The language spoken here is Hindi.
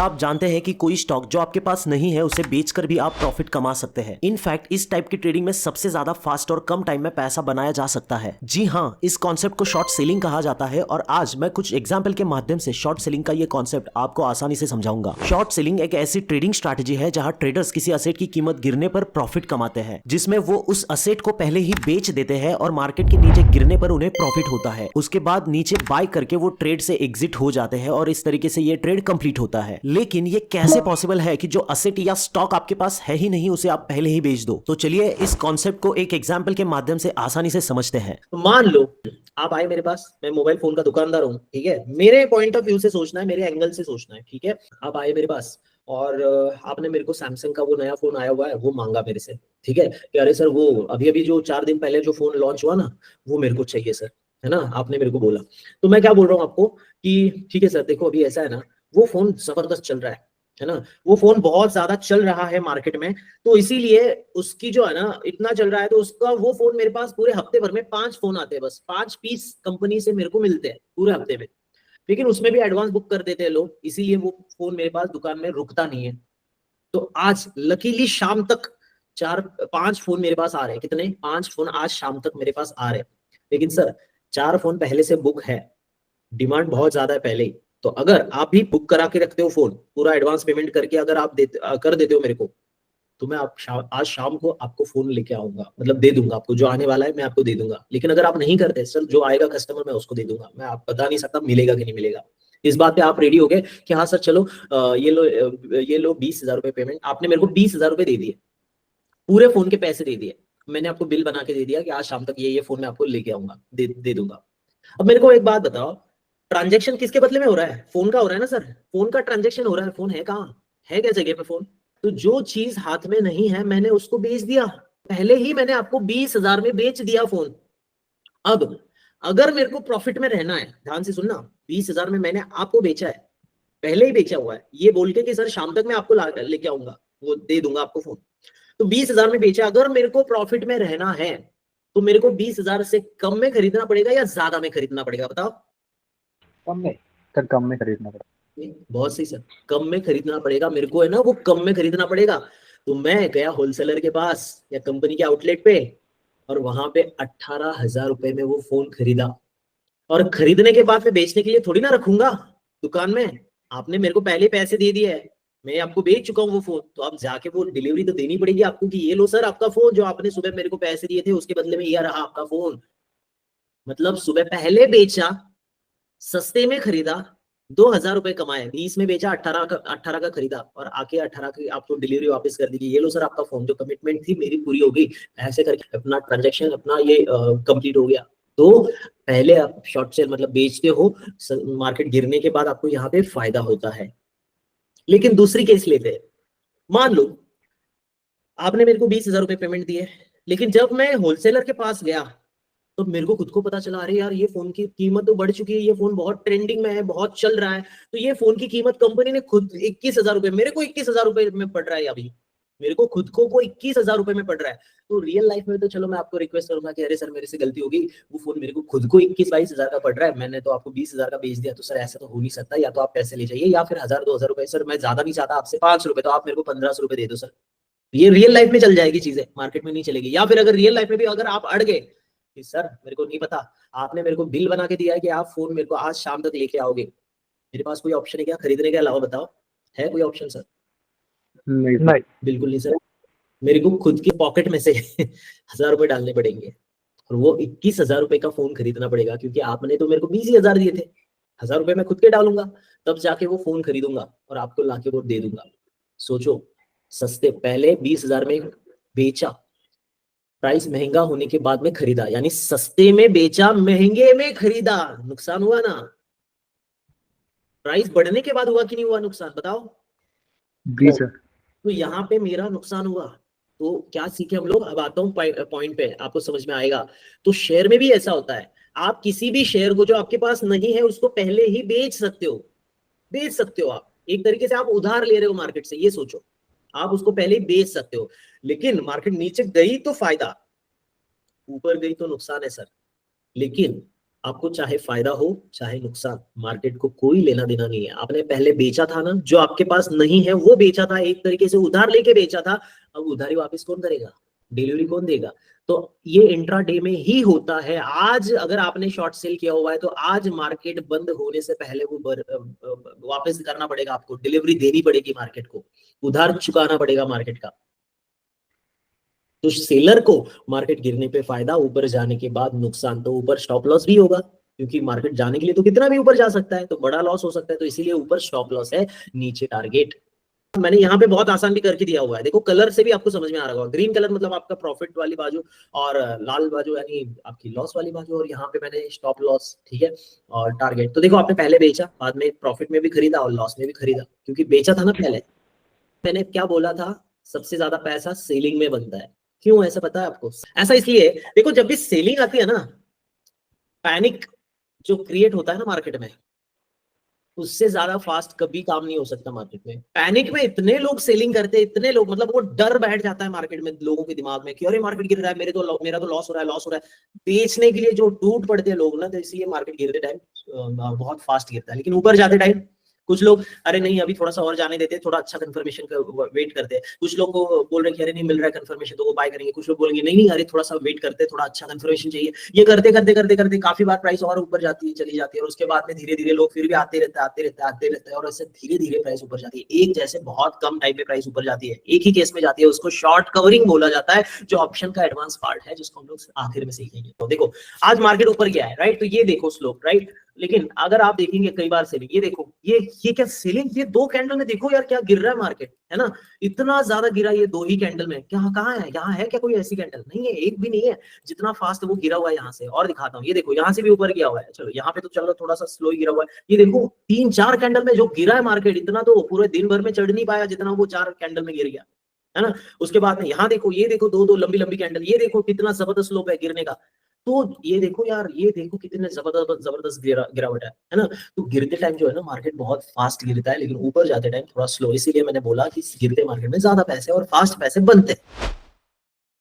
आप जानते हैं कि कोई स्टॉक जो आपके पास नहीं है उसे बेचकर भी आप प्रॉफिट कमा सकते हैं। इनफैक्ट इस टाइप की ट्रेडिंग में सबसे ज्यादा फास्ट और कम टाइम में पैसा बनाया जा सकता है। जी हाँ, इस कॉन्सेप्ट को शॉर्ट सेलिंग कहा जाता है और आज मैं कुछ एग्जाम्पल के माध्यम से शॉर्ट सेलिंग का ये कॉन्सेप्ट आपको आसानी से समझाऊंगा। शॉर्ट सेलिंग एक ऐसी ट्रेडिंग स्ट्रैटेजी है जहां ट्रेडर्स किसी असेट की कीमत गिरने पर प्रॉफिट कमाते हैं, जिसमें वो उस असेट को पहले ही बेच देते हैं और मार्केट के नीचे गिरने पर उन्हें प्रॉफिट होता है। उसके बाद नीचे बाय करके वो ट्रेड से एग्जिट हो जाते हैं और इस तरीके से ये ट्रेड कंप्लीट होता है। लेकिन ये कैसे पॉसिबल है कि जो असेट या स्टॉक आपके पास है ही नहीं उसे आप पहले ही बेच दो? तो चलिए इस कॉन्सेप्ट को एक एग्जांपल के माध्यम से आसानी से समझते हैं। तो मान लो आप आए मेरे पास, मैं मोबाइल फोन का दुकानदार हूँ, ठीक है। मेरे पॉइंट ऑफ व्यू से सोचना है, मेरे एंगल से सोचना है, ठीक है। आप आए मेरे पास और आपने मेरे को सैमसंग का वो नया फोन आया हुआ है वो मांगा मेरे से, ठीक है, कि अरे सर वो अभी अभी जो 4 दिन पहले जो फोन लॉन्च हुआ ना वो मेरे को चाहिए सर, है ना, आपने मेरे को बोला। तो मैं क्या बोल रहा हूँ आपको कि ठीक है सर, देखो अभी ऐसा है ना, वो फोन जबरदस्त चल रहा है ना, वो फोन बहुत ज्यादा चल रहा है मार्केट में, तो इसीलिए उसकी जो है ना इतना चल रहा है तो उसका वो फोन मेरे पास पूरे हफ्ते भर में 5 फोन आते हैं, बस 5 पीस कंपनी से मेरे को मिलते हैं पूरे हफ्ते में। लेकिन उसमें भी एडवांस बुक कर देते हैं लोग, इसीलिए वो फोन मेरे पास दुकान में रुकता नहीं है। तो आज लकीली शाम तक 4-5 फोन मेरे पास आ रहे हैं। कितने? 5 फोन आज शाम तक मेरे पास आ रहे हैं। लेकिन सर 4 फोन पहले से बुक है, डिमांड बहुत ज्यादा है पहले ही। तो अगर आप भी बुक करा के रखते हो फोन, पूरा एडवांस पेमेंट करके अगर आप कर देते हो मेरे को, तो मैं आज शाम को आपको फोन लेके आऊंगा, मतलब दे दूंगा आपको, जो आने वाला है मैं आपको दे दूंगा। लेकिन अगर आप नहीं करते सर, जो आएगा कस्टमर मैं उसको दे दूंगा। मैं आप बता नहीं सकता मिलेगा कि नहीं मिलेगा। इस बात पे आप रेडी हो गए कि हाँ सर चलो ये लो 20,000 रुपए पेमेंट। आपने मेरे को 20,000 रुपए दे दिए, पूरे फोन के पैसे दे दिए। मैंने आपको बिल बना के दे दिया कि आज शाम तक ये फोन मैं आपको लेके आऊंगा, दे दूंगा। अब मेरे को एक बात बताओ, ट्रांजेक्शन किसके बदले में हो रहा है? फोन का हो रहा है ना सर, फोन का ट्रांजेक्शन हो रहा है। फोन है कहाँ? है क्या जगह पे फोन? तो जो चीज हाथ में नहीं है मैंने उसको बेच दिया, पहले ही मैंने आपको 20,000 में बेच दिया फोन। अब अगर मेरे को प्रॉफिट में रहना है, ध्यान से सुनना, 20,000 में मैंने आपको बेचा है, पहले ही बेचा हुआ है, ये बोल के कि सर शाम तक मैं आपको लेके आऊंगा, वो दे दूंगा आपको फोन। तो 20,000 में बेचा, अगर मेरे को प्रॉफिट में रहना है तो मेरे को 20,000 से कम में खरीदना पड़ेगा या ज्यादा में खरीदना पड़ेगा? बताओ। कम में सर, कम में खरीदना पड़ेगा। बहुत सही सर, कम में खरीदना पड़ेगा मेरे को, है ना, वो कम में खरीदना पड़ेगा। तो मैं गया होलसेलर के पास या कंपनी के आउटलेट पे, और वहां पे 18,000 रुपए में वो फोन खरीदा। और खरीदने के बाद मैं बेचने के लिए थोड़ी ना रखूंगा दुकान में। आपने मेरे को पहले पैसे दे दिए है, मैं आपको बेच चुका हूँ वो फोन, तो आप जाके वो डिलीवरी तो देनी पड़ेगी आपको कि ये लो सर आपका फोन, जो आपने सुबह मेरे को पैसे दिए थे उसके बदले में ये रहा आपका फोन। मतलब सुबह पहले बेचा, सस्ते में खरीदा, 2,000 रुपए कमाए, 20 में बेचा, 18 का खरीदा, और आके 18 की आपको डिलीवरी वापस कर दी, ये लो सर आपका फोन। जो कमिटमेंट थी मेरी पूरी हो गई, ऐसे करके अपना ट्रांजेक्शन अपना ये कंप्लीट हो गया। तो पहले आप शॉर्ट सेल मतलब बेचते हो, मार्केट गिरने के बाद आपको यहाँ पे फायदा होता है। लेकिन दूसरी केस लेते हैं, मान लो आपने मेरे को 20,000 रुपए पेमेंट दिए, लेकिन जब मैं होलसेलर के पास गया तो मेरे को खुद को पता चला, अरे यार ये फोन की कीमत तो बढ़ चुकी है, ये फोन बहुत ट्रेंडिंग में है, बहुत चल रहा है, तो ये फोन की कीमत कंपनी ने खुद 21,000 रुपए, मेरे को 21,000 रुपए में पड़ रहा है अभी, मेरे को खुद को 21,000 रुपए में पड़ रहा है। तो रियल लाइफ में तो चलो मैं आपको रिक्वेस्ट करूंगा कि अरे सर मेरे से गलती होगी, वो फोन मेरे को खुद को 21-22,000 का पड़ रहा है, मैंने तो आपको 20,000 का बेच दिया, तो सर ऐसा तो हो नहीं सकता, या तो आप पैसे ले जाइए या फिर 1,000-2,000 रुपए, सर मैं ज्यादा नहीं चाहता आपसे, 5 रुपए, तो आप मेरे को 1,500 रुपए दे दो सर। ये रियल लाइफ में चल जाएगी चीजें, मार्केट में नहीं चलेगी। या फिर अगर रियल लाइफ में भी अगर आप अड़ गए कि सर मेरे को नहीं पता, आपने मेरे को बिल बना के दिया है कि आप फोन मेरे को आज शाम तक लेके आओगे, मेरे पास कोई ऑप्शन है क्या खरीदने के अलावा? बताओ, है कोई ऑप्शन सर? नहीं, बिल्कुल नहीं सर, मेरे को खुद की पॉकेट में से 1,000 रुपए डालने पड़ेंगे, और वो 21,000 रुपए का फोन खरीदना पड़ेगा, क्योंकि आपने तो मेरे को 20,000 दिए थे, 1,000 रुपए मैं खुद के डालूंगा, तब जाके वो फोन खरीदूंगा और आपको लाके वो दे दूंगा। सोचो, सस्ते पहले 20,000 में बेचा, प्राइस महंगा होने के बाद में खरीदा, यानी सस्ते में बेचा महंगे में खरीदा, नुकसान हुआ ना? प्राइस बढ़ने के बाद हुआ कि नहीं हुआ नुकसान? बताओ। जी सर। तो यहाँ पे मेरा नुकसान हुआ। तो क्या सीखे हम लोग? अब आता हूँ पॉइंट पे, आपको समझ में आएगा। तो शेयर में भी ऐसा होता है, आप किसी भी शेयर को जो आपके पास नहीं है उसको पहले ही बेच सकते हो, बेच सकते हो आप, एक तरीके से आप उधार ले रहे हो मार्केट से, ये सोचो, आप उसको पहले ही बेच सकते हो। लेकिन मार्केट नीचे गई तो फायदा, ऊपर गई तो नुकसान है सर। लेकिन आपको चाहे फायदा हो चाहे नुकसान, मार्केट को कोई लेना देना नहीं है। आपने पहले बेचा था ना, जो आपके पास नहीं है वो बेचा था, एक तरीके से उधार लेके बेचा था। अब उधारी वापस कौन करेगा, डिलीवरी कौन देगा? तो ये इंट्राडे में ही होता है। आज अगर आपने शॉर्ट सेल किया हुआ है तो आज मार्केट बंद होने से पहले वो वापस करना पड़ेगा, आपको डिलीवरी देनी पड़ेगी मार्केट को, उधार चुकाना पड़ेगा मार्केट का। तो सेलर को मार्केट गिरने पे फायदा, ऊपर जाने के बाद नुकसान। तो ऊपर स्टॉप लॉस भी होगा, क्योंकि मार्केट जाने के लिए तो कितना भी ऊपर जा सकता है, तो बड़ा लॉस हो सकता है, तो इसीलिए ऊपर स्टॉप लॉस है, नीचे टारगेट। मैंने यहाँ पे बहुत आसान भी करके दिया हुआ है, देखो कलर से भी आपको समझ में आ रहा होगा। ग्रीन कलर मतलब आपका प्रॉफिट वाली बाजू, और लाल बाजू यानी आपकी लॉस वाली बाजू, और यहाँ पे मैंने स्टॉप लॉस, ठीक है, और टारगेट। तो देखो आपने पहले बेचा, बाद में प्रॉफिट में भी खरीदा और लॉस में भी खरीदा, क्योंकि बेचा था ना पहले। मैंने क्या बोला था, सबसे ज्यादा पैसा सेलिंग में बनता है। क्यों ऐसा पता है आपको? ऐसा इसलिए, देखो जब भी सेलिंग आती है ना, पैनिक जो क्रिएट होता है ना मार्केट में, उससे ज्यादा फास्ट कभी काम नहीं हो सकता मार्केट में। पैनिक में इतने लोग सेलिंग करते हैं, इतने लोग, मतलब वो डर बैठ जाता है मार्केट में लोगों के दिमाग में कि अरे मार्केट गिर रहा है, मेरा तो लॉस हो रहा है, लॉस हो रहा है। बेचने के लिए जो टूट पड़ते हैं लोग ना, तो इसलिए मार्केट गिरते टाइम बहुत फास्ट गिरता है। लेकिन ऊपर जाते टाइम कुछ लोग अरे नहीं अभी थोड़ा सा और जाने देते हैं, थोड़ा अच्छा कंफर्मेशन का वेट करते हैं। कुछ लोग को बोल रहे हैं कि अरे नहीं मिल रहा है कंफर्मेशन तो वो बाय करेंगे। कुछ लोग बोलेंगे नहीं नहीं अरे थोड़ा सा वेट करते हैं, थोड़ा अच्छा कंफर्मेशन चाहिए। ये करते करते करते करते काफी बार प्राइस और ऊपर जाती है, चली जाती है, और उसके बाद में धीरे धीरे लोग फिर भी आते रहते हैं, आते रहते हैं, आते रहते हैं, और ऐसे धीरे धीरे प्राइस ऊपर जाती है। एक जैसे बहुत कम टाइम पे प्राइस ऊपर जाती है, एक ही केस में जाती है, उसको शॉर्ट कवरिंग बोला जाता है, जो ऑप्शन का एडवांस पार्ट है, जिसको हम लोग आखिर में सीखेंगे। तो देखो आज मार्केट ऊपर गया है, राइट, तो ये देखो स्लोप, राइट। लेकिन अगर आप देखेंगे कई बार सेलिंग, ये देखो ये क्या सेलिंग, ये दो कैंडल में देखो यार क्या गिर रहा है मार्केट, है ना, इतना ज्यादा गिरा ये दो ही कैंडल में। क्या कहाँ है, यहाँ है क्या कोई ऐसी कैंडल? नहीं है, एक भी नहीं है। जितना फास्ट वो गिरा हुआ है यहाँ से, और दिखाता हूँ, ये देखो यहाँ से भी ऊपर गया हुआ है। चलो यहाँ पे तो चलो थोड़ा सा स्लो गिरा हुआ है। ये देखो 3-4 कैंडल में जो गिरा है मार्केट, इतना तो पूरे दिन भर में चढ़ नहीं पाया जितना वो 4 कैंडल में गिर गया, है ना। उसके बाद में यहाँ देखो, ये देखो दो दो लंबी लंबी कैंडल, ये देखो कितना जबरदस्त स्लोप है गिरने का। तो ये देखो यार, ये देखो कितने जबरदस्त जबरदस्त गिरावट है ना। तो गिरते टाइम जो है ना मार्केट बहुत फास्ट गिरता है, लेकिन ऊपर जाते टाइम थोड़ा स्लो। इसीलिए मैंने बोला कि गिरते मार्केट में ज्यादा पैसे और फास्ट पैसे बनते हैं।